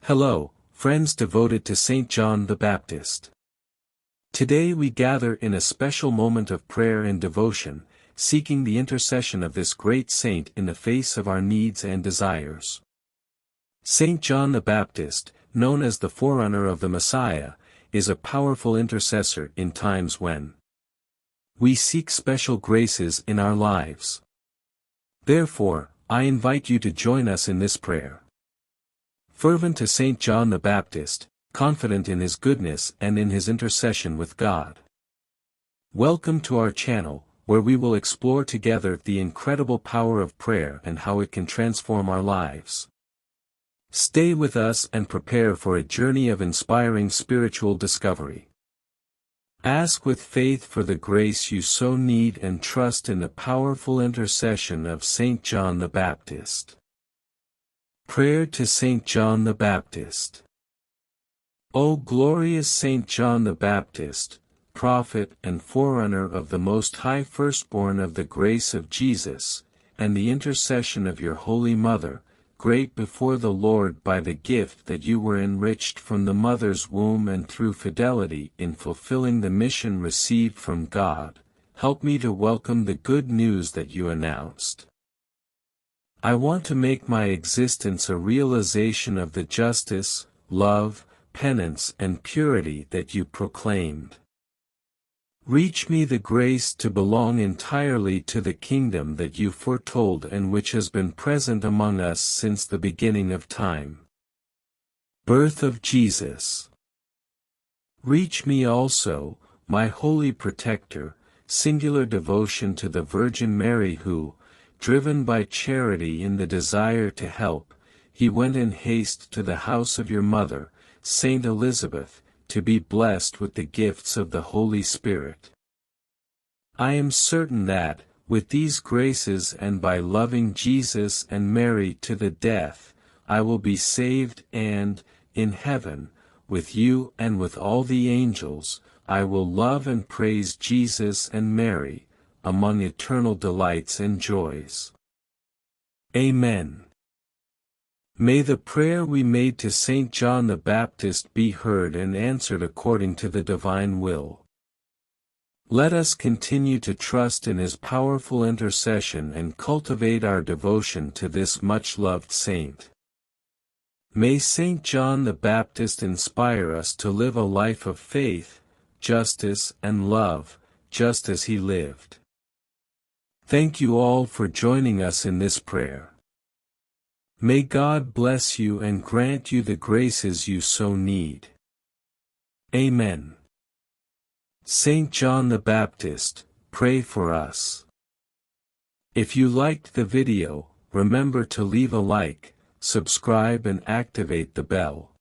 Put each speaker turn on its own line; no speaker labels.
Hello, friends devoted to St. John the Baptist. Today we gather in a special moment of prayer and devotion, seeking the intercession of this great saint in the face of our needs and desires. St. John the Baptist, known as the forerunner of the Messiah, is a powerful intercessor in times when we seek special graces in our lives. Therefore, I invite you to join us in this prayer. Fervent to St. John the Baptist, confident in his goodness and in his intercession with God. Welcome to our channel, where we will explore together the incredible power of prayer and how it can transform our lives. Stay with us and prepare for a journey of inspiring spiritual discovery. Ask with faith for the grace you so need and trust in the powerful intercession of St. John the Baptist. Prayer to St. John the Baptist. O glorious St. John the Baptist, prophet and forerunner of the Most High, firstborn of the grace of Jesus, and the intercession of your Holy Mother, great before the Lord by the gift that you were enriched from the mother's womb and through fidelity in fulfilling the mission received from God, help me to welcome the good news that you announced. I want to make my existence a realization of the justice, love, penance and purity that you proclaimed. Reach me the grace to belong entirely to the kingdom that you foretold and which has been present among us since the beginning of time. Birth of Jesus. Reach me also, my holy protector, singular devotion to the Virgin Mary who, driven by charity in the desire to help, he went in haste to the house of your mother, Saint Elizabeth, to be blessed with the gifts of the Holy Spirit. I am certain that, with these graces and by loving Jesus and Mary to the death, I will be saved and, in heaven, with you and with all the angels, I will love and praise Jesus and Mary, among eternal delights and joys. Amen. May the prayer we made to St. John the Baptist be heard and answered according to the divine will. Let us continue to trust in his powerful intercession and cultivate our devotion to this much-loved saint. May St. John the Baptist inspire us to live a life of faith, justice and love, just as he lived. Thank you all for joining us in this prayer. May God bless you and grant you the graces you so need. Amen. St. John the Baptist, pray for us. If you liked the video, remember to leave a like, subscribe and activate the bell.